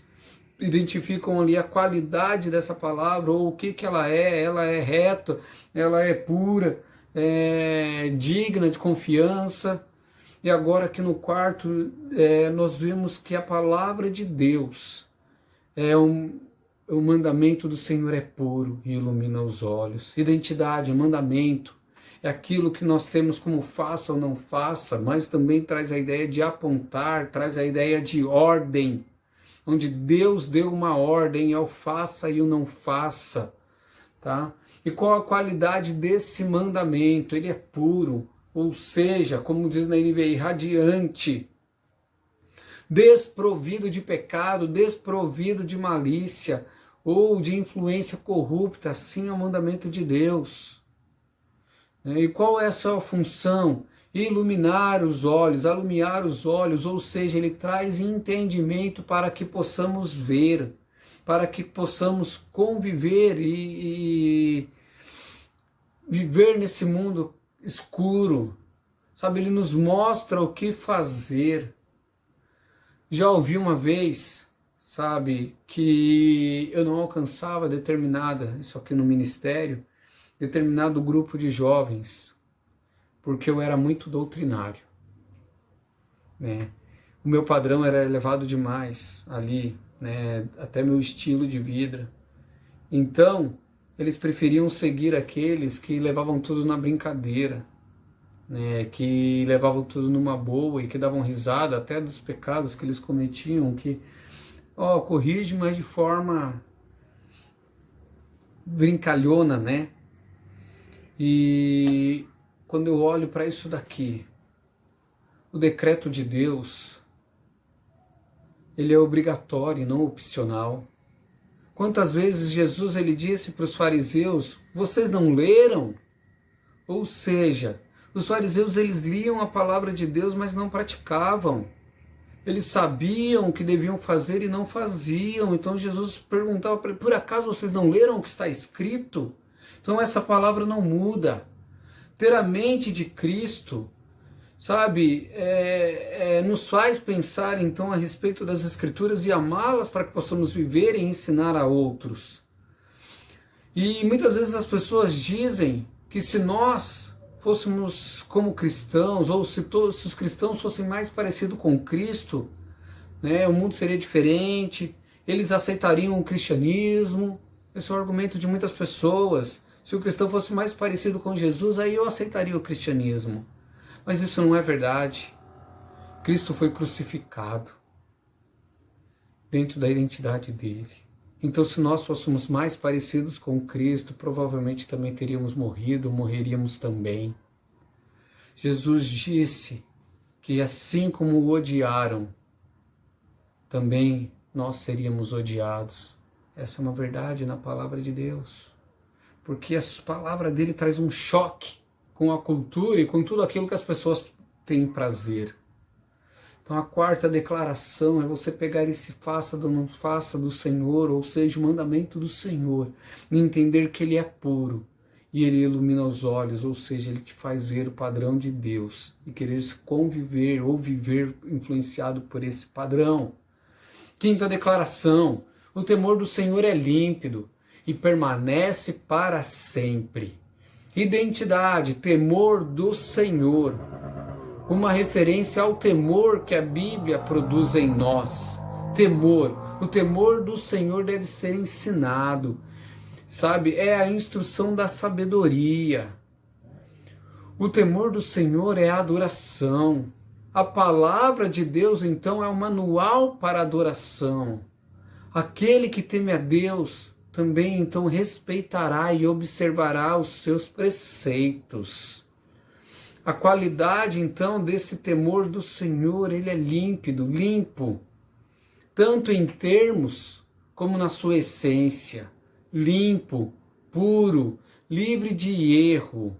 identificam ali a qualidade dessa palavra, ou o que ela é reta, ela é pura, é digna de confiança. E agora aqui no quarto, nós vemos que a palavra de Deus o mandamento do Senhor é puro e ilumina os olhos. Identidade, mandamento, é aquilo que nós temos como faça ou não faça, mas também traz a ideia de apontar, traz a ideia de ordem, onde Deus deu uma ordem, é o faça e o não faça, tá? E qual a qualidade desse mandamento? Ele é puro, ou seja, como diz na NVI, radiante, desprovido de pecado, desprovido de malícia ou de influência corrupta, assim é o mandamento de Deus. E qual é a sua função? Iluminar os olhos, alumiar os olhos, ou seja, ele traz entendimento para que possamos ver, para que possamos conviver e viver nesse mundo escuro, sabe? Ele nos mostra o que fazer. Já ouvi uma vez, sabe, que eu não alcançava isso aqui no ministério, determinado grupo de jovens, porque eu era muito doutrinário, né? O meu padrão era elevado demais ali, né? Até meu estilo de vida. Então, eles preferiam seguir aqueles que levavam tudo na brincadeira, né? Que levavam tudo numa boa e que davam risada até dos pecados que eles cometiam, que corrige, mas de forma brincalhona, né? E quando eu olho para isso daqui, o decreto de Deus, ele é obrigatório e não opcional. Quantas vezes Jesus ele disse para os fariseus, vocês não leram? Ou seja, os fariseus eles liam a palavra de Deus, mas não praticavam. Eles sabiam o que deviam fazer e não faziam. Então Jesus perguntava para eles, por acaso vocês não leram o que está escrito? Então essa palavra não muda. Ter a mente de Cristo, sabe, nos faz pensar então a respeito das Escrituras e amá-las para que possamos viver e ensinar a outros. E muitas vezes as pessoas dizem que se nós fôssemos como cristãos, ou se os cristãos fossem mais parecidos com Cristo, né, o mundo seria diferente, eles aceitariam o cristianismo. Esse é o argumento de muitas pessoas. Se o cristão fosse mais parecido com Jesus, aí eu aceitaria o cristianismo. Mas isso não é verdade. Cristo foi crucificado dentro da identidade dele. Então, se nós fôssemos mais parecidos com Cristo, provavelmente também teríamos morrido, morreríamos também. Jesus disse que assim como o odiaram, também nós seríamos odiados. Essa é uma verdade na palavra de Deus. Porque a palavra dele traz um choque com a cultura e com tudo aquilo que as pessoas têm prazer. Então a quarta declaração é você pegar esse faça do não faça do Senhor, ou seja, o mandamento do Senhor, e entender que ele é puro, e ele ilumina os olhos, ou seja, ele te faz ver o padrão de Deus, e querer conviver ou viver influenciado por esse padrão. Quinta declaração, o temor do Senhor é límpido e permanece para sempre. Identidade, temor do Senhor. Uma referência ao temor que a Bíblia produz em nós. Temor. O temor do Senhor deve ser ensinado. Sabe? É a instrução da sabedoria. O temor do Senhor é a adoração. A palavra de Deus, então, é um manual para a adoração. Aquele que teme a Deus também, então, respeitará e observará os seus preceitos. A qualidade, então, desse temor do Senhor, ele é límpido, limpo, tanto em termos como na sua essência. Limpo, puro, livre de erro.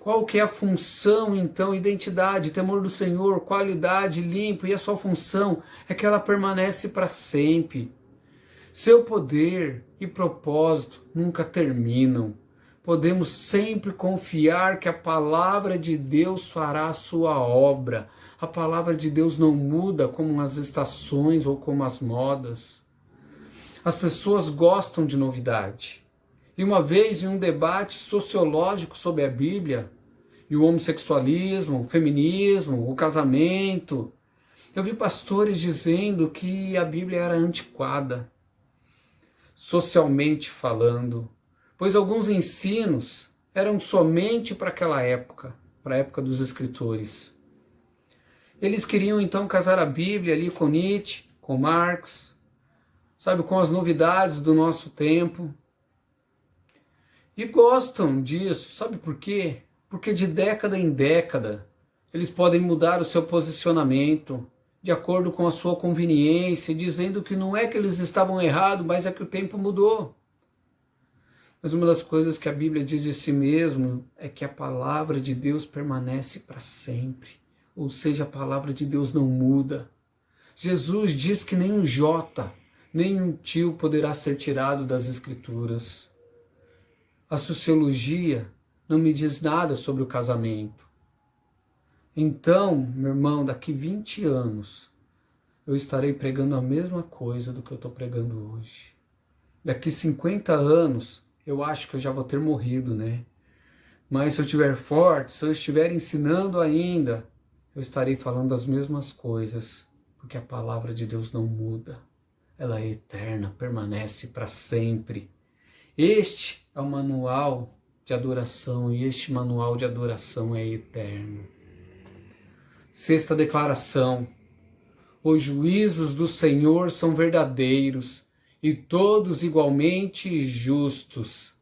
Qual que é a função, então? Identidade, temor do Senhor, qualidade, limpo, e a sua função é que ela permanece para sempre. Seu poder e propósito nunca terminam. Podemos sempre confiar que a palavra de Deus fará a sua obra. A palavra de Deus não muda como as estações ou como as modas. As pessoas gostam de novidade. E uma vez em um debate sociológico sobre a Bíblia, e o homossexualismo, o feminismo, o casamento, eu vi pastores dizendo que a Bíblia era antiquada, socialmente falando, pois alguns ensinos eram somente para aquela época, para a época dos escritores. Eles queriam então casar a Bíblia ali com Nietzsche, com Marx, sabe, com as novidades do nosso tempo. E gostam disso, sabe por quê? Porque de década em década eles podem mudar o seu posicionamento de acordo com a sua conveniência, dizendo que não é que eles estavam errados, mas é que o tempo mudou. Mas uma das coisas que a Bíblia diz de si mesmo é que a palavra de Deus permanece para sempre. Ou seja, a palavra de Deus não muda. Jesus diz que nem um jota, nem um tio poderá ser tirado das Escrituras. A sociologia não me diz nada sobre o casamento. Então, meu irmão, daqui 20 anos, eu estarei pregando a mesma coisa do que eu estou pregando hoje. Daqui 50 anos, eu acho que eu já vou ter morrido, né? Mas se eu estiver forte, se eu estiver ensinando ainda, eu estarei falando as mesmas coisas, porque a palavra de Deus não muda. Ela é eterna, permanece para sempre. Este é o manual de adoração, e este manual de adoração é eterno. Sexta declaração: os juízos do Senhor são verdadeiros e todos igualmente justos.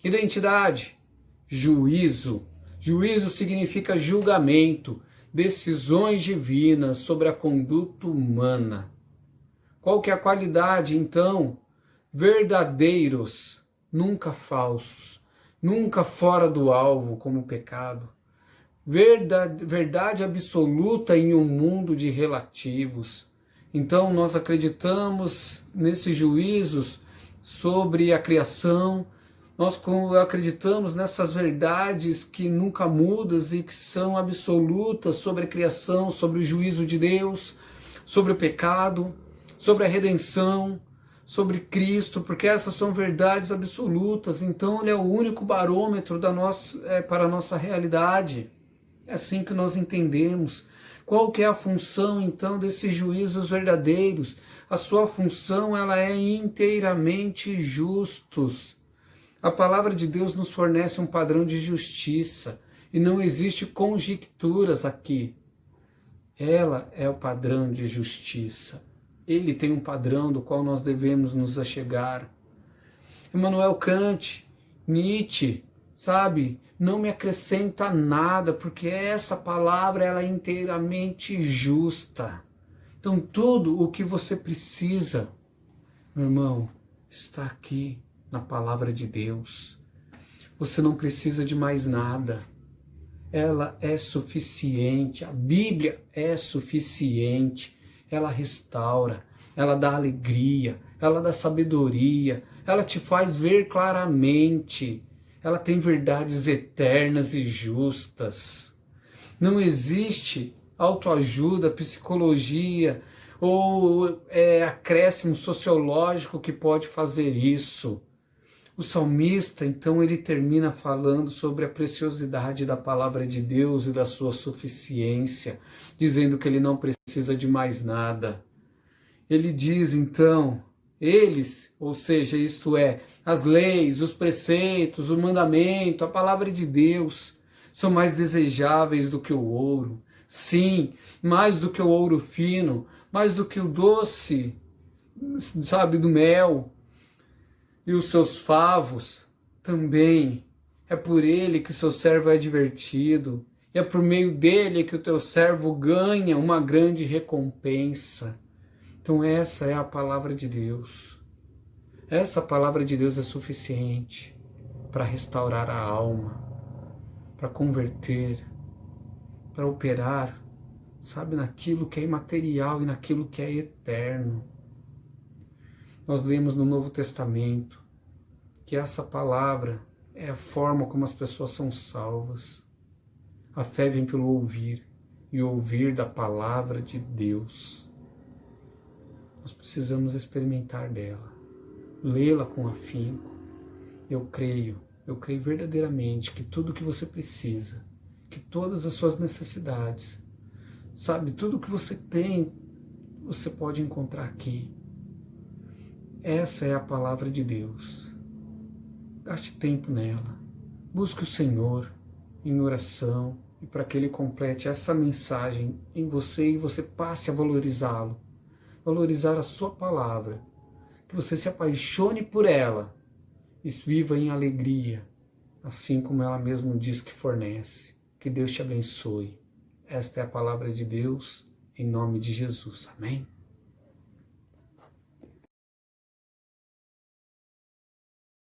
Identidade, juízo. Juízo significa julgamento, decisões divinas sobre a conduta humana. Qual que é a qualidade, então? Verdadeiros, nunca falsos, nunca fora do alvo como o pecado. Verdade absoluta em um mundo de relativos. Então nós acreditamos nesses juízos sobre a criação, nós acreditamos nessas verdades que nunca mudam e que são absolutas sobre a criação, sobre o juízo de Deus, sobre o pecado, sobre a redenção, sobre Cristo, porque essas são verdades absolutas. Então ele é o único barômetro para a nossa realidade. É assim que nós entendemos. Qual que é a função, então, desses juízos verdadeiros? A sua função, ela é inteiramente justos. A palavra de Deus nos fornece um padrão de justiça, e não existe conjecturas aqui. Ela é o padrão de justiça. Ele tem um padrão do qual nós devemos nos achegar. Immanuel Kant, Nietzsche, sabe? Não me acrescenta nada, porque essa palavra ela é inteiramente justa. Então tudo o que você precisa, meu irmão, está aqui na palavra de Deus. Você não precisa de mais nada. Ela é suficiente, a Bíblia é suficiente. Ela restaura, ela dá alegria, ela dá sabedoria, ela te faz ver claramente. Ela tem verdades eternas e justas. Não existe autoajuda, psicologia ou acréscimo sociológico que pode fazer isso. O salmista, então, ele termina falando sobre a preciosidade da palavra de Deus e da sua suficiência, dizendo que ele não precisa de mais nada. Ele diz, então, eles, ou seja, isto é, as leis, os preceitos, o mandamento, a palavra de Deus, são mais desejáveis do que o ouro. Sim, mais do que o ouro fino, mais do que o doce, sabe, do mel. E os seus favos também. É por ele que o seu servo é divertido. E é por meio dele que o teu servo ganha uma grande recompensa. Então essa é a palavra de Deus. Essa palavra de Deus é suficiente para restaurar a alma, para converter, para operar, sabe, naquilo que é imaterial e naquilo que é eterno. Nós lemos no Novo Testamento que essa palavra é a forma como as pessoas são salvas. A fé vem pelo ouvir, e ouvir da palavra de Deus. Nós precisamos experimentar dela, lê-la com afinco. Eu creio verdadeiramente que tudo que você precisa, que todas as suas necessidades, sabe, tudo que você tem, você pode encontrar aqui. Essa é a palavra de Deus. Gaste tempo nela. Busque o Senhor em oração e para que Ele complete essa mensagem em você e você passe a valorizá-lo. Valorizar a sua palavra. Que você se apaixone por ela e viva em alegria, assim como ela mesma diz que fornece. Que Deus te abençoe. Esta é a palavra de Deus, em nome de Jesus. Amém?